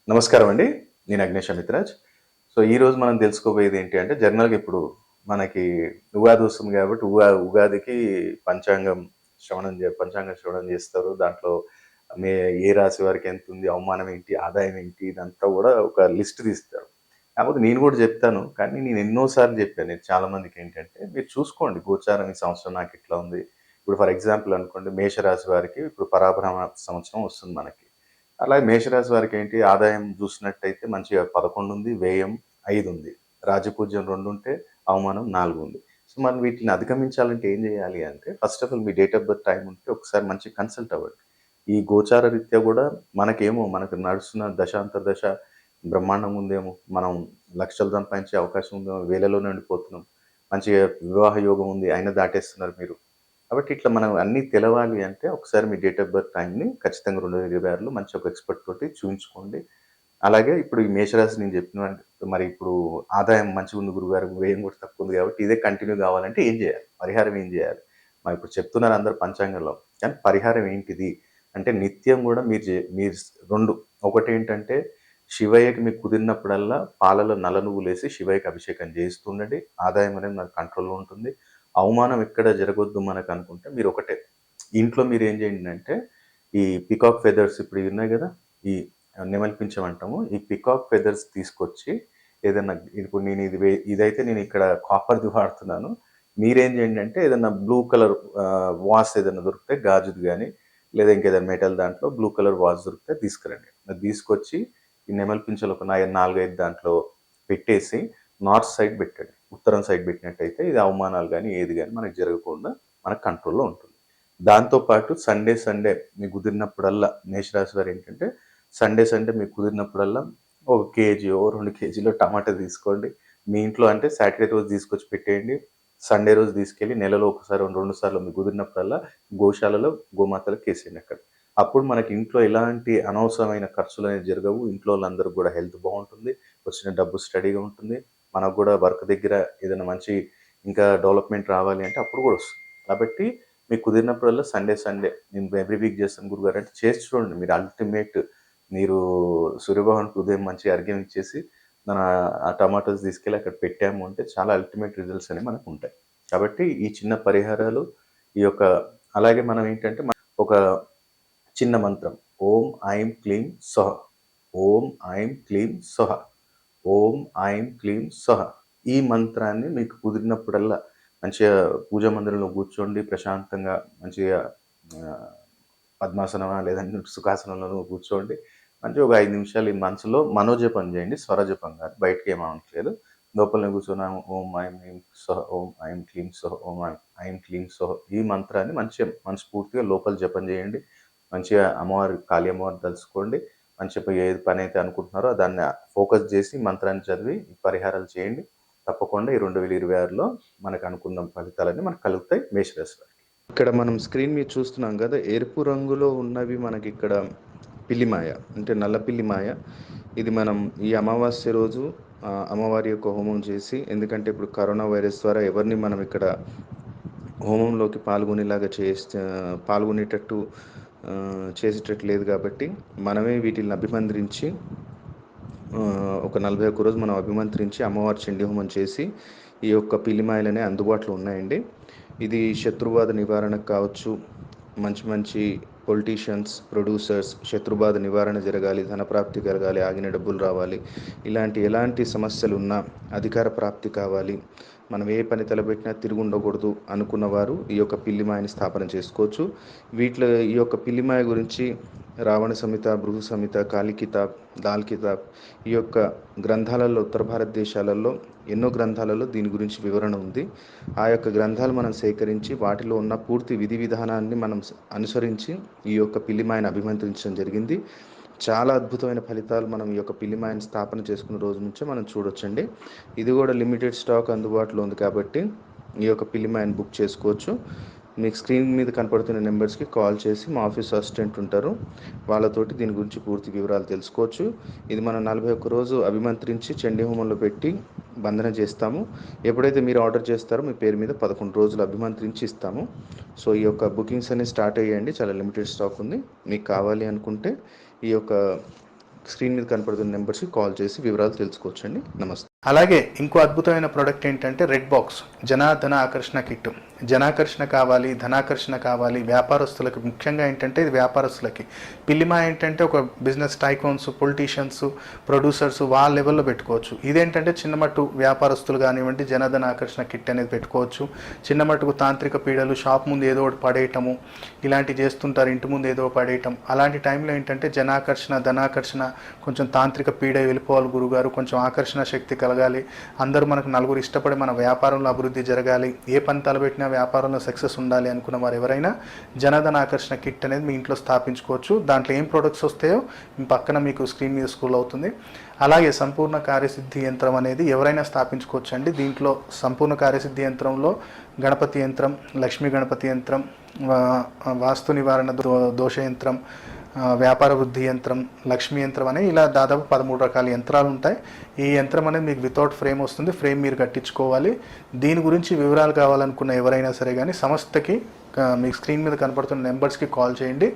నమస్కారం అండి. నేను అగ్నేష్ అమిత్‌రాజ్. సో, ఈరోజు మనం తెలుసుకోబోయేది ఏంటి అంటే, జనరల్‌గా ఇప్పుడు మనకి ఉగాది వస్తుంది కాబట్టి, ఉగాదికి పంచాంగం పంచాంగం శ్రవణం చేస్తారు. దాంట్లో మే ఏ రాశి వారికి ఎంతుంది, అవమానం ఏంటి, ఆదాయం ఏంటి, ఇదంతా గూడా ఒక లిస్ట్ తీస్తారు. కాకపోతే నేను గూడా జెప్తాను. కానీ నేను ఎన్నో సార్లు జెప్పాను. నేను చాలా మందికేంటంటే, మీరు చూసుకోండి గోచారం ఈ సంవత్సరం నాకిట్లా ఉంది. ఇప్పుడు ఫర్ ఎగ్జాంపుల్ అనుకోండి మేషరాశి వారికి ఇప్పుడు పరాభరమ సంవత్సరం వస్తుంది మనకి. అలాగే మేషరాశి వారికేంటి ఆదాయం జూసినట్టయితే మంచిగా 11 ఉంది. వ్యయం 5 ఉంది. రాజపూజ్యం 2 ఉంటే, అవమానం 4 ఉంది. సో, మనం వీటిని అధిగమించాలంటే ఏం జేయాలి అంటే, first of all me date of birth time ఉంటే ఒకసారి మంచిగా కన్సల్ట్ అవ్వండి. ఈ గోచార రీత్యా గూడా మనకు నడుస్తున్న దశాంతర్దశ బ్రహ్మాండంగా ఉందేమో, మనం లక్షలు సంపాదించే అవకాశం ఉందేమో, వేలలోనే ఉండిపోతున్నాం. మంచిగా వివాహ యోగం ఉంది. అయినా దాటేస్తున్నారు మీరు. కాబట్టి ఇట్లా మనం అన్నీ తెలవాలి అంటే ఒకసారి మీ డేట్ ఆఫ్ బర్త్ టైమ్‌ని ఖచ్చితంగా 2026లో మంచి ఒక ఎక్స్‌పర్ట్ తోటి చూయించుకోండి. అలాగే ఇప్పుడు ఈ మేషరాశి నేను మరి ఇప్పుడు ఆదాయం మంచిగుంది గురుగారు, వ్యయం కూడా తక్కువుంది కాబట్టి ఇదే కంటిన్యూ కావాలంటే ఏం చేయాలి? పరిహారం ఏం చేయాలి? మరి ఇప్పుడు చెప్తున్నారు అందరూ పంచాంగంలో. కానీ పరిహారం ఏంటిది? అంటే నిత్యం గూడా మీరు 2 ఒకటేంటంటే శివయ్యకి మీకు కుదిరినప్పుడల్లా పాలలో నల్ల నువ్వులేసి శివయ్యకి అభిషేకం చేయిస్తూ ఉండండి. ఆదాయం అనేది మన కంట్రోల్‌లో ఉంటుంది. అవమానం ఎక్కడ జరగొద్దు మనకనుకుంటే మీరొకటే, ఇంట్లో మీరేం చేయండంటే, ఈ పికాక్ ఫెదర్స్ ఇప్పుడు ఇవి ఉన్నాయి గదా! ఈ నెమలి పించం అంటాము. ఈ పికాక్ ఫెదర్స్ తీసుకొచ్చి ఏదన్నా ఇప్పుడు ఇదైతే నేనిక్కడ కాపర్‌ది వాడుతున్నాను. మీరేం చేయండంటే ఏదన్నా బ్లూ కలర్ వాస్ ఏదన్నా దొరికితే గాజుది గాని, లేదా ఇంకేదైనా మెటల్ దాంట్లో బ్లూ కలర్ వాస్ దొరికితే తీసుకురండి. అది తీసుకొచ్చి ఈ నెమలి పించంలో ఒక 4, 5 దాంట్లో పెట్టేసి నార్త్ సైడ్ పెట్టండి. ఉత్తరం సైడ్ పెట్టినట్టయితే ఇది అవమానాలు గాని, ఏది గాని మనకు జరగకుండా మన కంట్రోల్‌లో ఉంటుంది. దాంతో పాటు సండే మీకు కుదిరినప్పుడల్లా మేషరాశి వారేంటంటే సండే మీకు కుదిరినప్పుడల్లా ఒక కేజీయో, 2 కేజీలో టమాటా తీసుకోండి. మీ ఇంట్లో అంటే సాటర్‌డే రోజు తీసుకొచ్చి పెట్టేయండి. సండే రోజు తీసుకెళ్ళి నెలలో ఒకసారి, 2 సార్లు మీకు కుదిరినప్పుడల్లా గోశాలలో గోమాతలకేసేయండి అక్కడ. అప్పుడు మనకి ఇంట్లో ఎలాంటి అనవసరమైన ఖర్చులనేవి జరగవు. ఇంట్లో వాళ్ళందరూ గూడా హెల్త్ బావుంటుంది. వచ్చిన డబ్బు స్టడీగా ఉంటుంది. మనకు గూడా వర్క్ దగ్గర ఏదైనా మంచి ఇంకా డెవలప్‌మెంట్ రావాలి అంటే అప్పుడు గూడా వస్తుంది. కాబట్టి మీకు కుదిరినప్పుడల్లా సండే నేను ఎవ్రీ వీక్ చేస్తాను గురుగారు అంటే చేసి చూడండి. మీరు సూర్యభగవానుడికి ఉదయం మంచిగా అర్ఘ్యం ఇచ్చేసి ఆ టమాటోస్ తీసుకెళ్ళి అక్కడ పెట్టాము అంటే చాలా అల్టిమేట్ రిజల్ట్స్ అనేవి మనకుంటాయి. కాబట్టి ఈ చిన్న పరిహారాలు ఈ యొక్క అలాగే మనం ఏంటంటే ఒక చిన్న మంత్రం. ఓం ఐం క్లీం స్వహ. ఓం ఐం క్లీం స్వహ. ఓం ఐం క్లీం స్వహ. ఈ మంత్రాన్ని మీకు కుదిరినప్పుడల్లా మంచిగా పూజా మందిరంలో కూర్చోండి ప్రశాంతంగా మంచిగా ఆహ్, పద్మాసనమా లేదంటే సుఖాసనంలోనో కూర్చోండి. మంచిగా ఒక 5 నిమిషాలు ఈ మనసులో మనోజపం చేయండి. స్వరజపం కాదు. బయటికేం అనట్లేదు. లోపలనే కూర్చొని ఓం ఐం హ్రీం స్వహ. ఓం ఐం క్లీం స్వహ. ఓం ఐం క్లీం స్వహ. ఈ మంత్రాన్ని మంచిగా మనస్ఫూర్తిగా లోపల జపం చేయండి. మంచిగా కాళీ అమ్మవారిని తలుచుకోండి. మంచిగా ఏది పనైతే అనుకుంటున్నారో దాన్ని ఫోకస్ చేసి మంత్రాన్ని చదివి ఈ పరిహారాలు చేయండి. తప్పకుండా ఈ 2026లో మనకు అనుకున్న ఫలితాలన్నీ మనకు కలుగుతాయి మేషరాశి వారికి. ఇక్కడ మనం స్క్రీన్ మీద చూస్తున్నాం కదా, ఎరుపు రంగులో ఉన్నవి మనకిక్కడ పిల్లిమాయ అంటే నల్ల పిల్లిమాయ. ఇది మనం ఈ అమావాస్య రోజు అమ్మవారి యొక్క హోమం చేసి, ఎందుకంటే ఇప్పుడు కరోనా వైరస్ ద్వారా ఎవరిని మనం ఇక్కడ హోమంలోకి పాల్గొనేటట్టు చేసేటట్టు లేదు కాబట్టి మనమే వీటిని అభిమంత్రించి ఒక 41 రోజు మనం అభిమంత్రించి అమ్మవారి చండీ హోమం చేసి ఈ యొక్క పిల్లిమాయలనే అందుబాటులో ఉన్నాయండి. ఇది శత్రుబాధ నివారణకు కావచ్చు, మంచి మంచి పొలిటీషియన్స్, ప్రొడ్యూసర్స్ శత్రుబాధ నివారణ జరగాలి, ధనప్రాప్తి కలగాలి, ఆగిన డబ్బులు రావాలి, ఎలాంటి సమస్యలున్నా అధికార ప్రాప్తి కావాలి, మనం ఏ పని తలపెట్టినా తిరుగుండకూడదు అనుకున్నవారు ఈ యొక్క పిల్లిమాయని స్థాపన చేసుకోవచ్చు. వీటిలో ఈ యొక్క పిల్లిమాయ గురించి రావణ సంహిత, భృగు సంహిత, కాళీ కితాబ్, దాల్ కితాబ్ ఈ యొక్క గ్రంథాలలో ఉత్తర భారతదేశాలలో ఎన్నో గ్రంథాలలో దీని గురించి వివరణ ఉంది. ఆ యొక్క గ్రంథాలు మనం సేకరించి వాటిలో ఉన్న పూర్తి విధి విధానాన్ని మనం అనుసరించి ఈ యొక్క పిల్లిమాయను అభిమంత్రించడం జరిగింది. చాలా అద్భుతమైన ఫలితాలు మనం ఈ యొక్క పిల్లిమాయని స్థాపన చేసుకున్న రోజు నుంచే మనం చూడొచ్చండి. ఇది కూడా లిమిటెడ్ స్టాక్ అందుబాటులో ఉంది కాబట్టి ఈ యొక్క పిల్లిమాయని బుక్ చేసుకోవచ్చు. మీకు స్క్రీన్ మీద కనపడుతున్న నెంబర్స్కి కాల్ చేసి మా ఆఫీస్ అసిస్టెంట్ ఉంటారు, వాళ్ళతోటి దీని గురించి పూర్తి వివరాలు తెలుసుకోవచ్చు. ఇది మనం 41 రోజు అభిమంత్రించి చండీ హోమంలో పెట్టి బంధన చేస్తాము. ఎప్పుడైతే మీరు ఆర్డర్ చేస్తారో మీ పేరు మీద 11 రోజులు అభిమంత్రించి ఇస్తాము. సో ఈ యొక్క బుకింగ్స్ అనేవి స్టార్ట్ అయ్యాయండి. చాలా లిమిటెడ్ స్టాక్ ఉంది. మీకు కావాలి అనుకుంటే ఈ యొక్క స్క్రీన్ మీద కనపడుతున్న నెంబర్స్కి కాల్ చేసి వివరాలు తెలుసుకోవచ్చండి. నమస్తే. అలాగే ఇంకో అద్భుతమైన ప్రోడక్ట్ ఏంటంటే రెడ్ బాక్స్ ధన ఆకర్షణ కిట్. జనాకర్షణ కావాలి, ధనాకర్షణ కావాలి వ్యాపారస్తులకు, ముఖ్యంగా ఏంటంటే ఇది వ్యాపారస్తులకి. పిల్లిమా ఏంటంటే ఒక బిజినెస్ టైకోన్స్, పొలిటీషియన్స్, ప్రొడ్యూసర్స్ వాళ్ళ లెవెల్లో పెట్టుకోవచ్చు. ఇదేంటంటే చిన్నమట్టు వ్యాపారస్తులు కానివ్వండి జనధన ఆకర్షణ కిట్ అనేది పెట్టుకోవచ్చు. చిన్నమట్టుకు తాంత్రిక పీడలు, షాప్ ముందు ఏదో ఒకటి పడేయటము ఇలాంటివి చేస్తుంటారు, ఇంటి ముందు ఏదో పడేయటం. అలాంటి టైంలో ఏంటంటే జనాకర్షణ, ధనాకర్షణ, కొంచెం తాంత్రిక పీడ వెళ్ళిపోవాలి గురుగారు, కొంచెం ఆకర్షణ శక్తి కలగాలి, అందరూ మనకు నలుగురు ఇష్టపడి మన వ్యాపారంలో అభివృద్ధి జరగాలి, ఏ పని తలబెట్టినా వ్యాపారంలో సక్సెస్ ఉండాలి అనుకున్న వారు ఎవరైనా జనధన ఆకర్షణ కిట్ అనేది మీ ఇంట్లో స్థాపించుకోవచ్చు. దాంట్లో ఏం ప్రొడక్ట్స్ వస్తాయో మీ పక్కన మీకు స్క్రీన్ మీద స్క్రోల్ అవుతుంది. అలాగే సంపూర్ణ కార్యసిద్ధి యంత్రం అనేది ఎవరైనా స్థాపించుకోవచ్చు అండి. దీంట్లో సంపూర్ణ కార్యసిద్ధి యంత్రంలో గణపతి యంత్రం, లక్ష్మీ గణపతి యంత్రం, వాస్తు నివారణ దోష యంత్రం, వ్యాపార వృద్ధి యంత్రం, లక్ష్మీ యంత్రం అని ఇలా దాదాపు 13 రకాల యంత్రాలు ఉంటాయి. ఈ యంత్రం అనేది మీకు వితౌట్ ఫ్రేమ్ వస్తుంది, ఫ్రేమ్ మీరు కట్టించుకోవాలి. దీని గురించి వివరాలు కావాలనుకున్న ఎవరైనా సరే కానీ సంస్థకి మీకు స్క్రీన్ మీద కనపడుతున్న నెంబర్స్కి కాల్ చేయండి.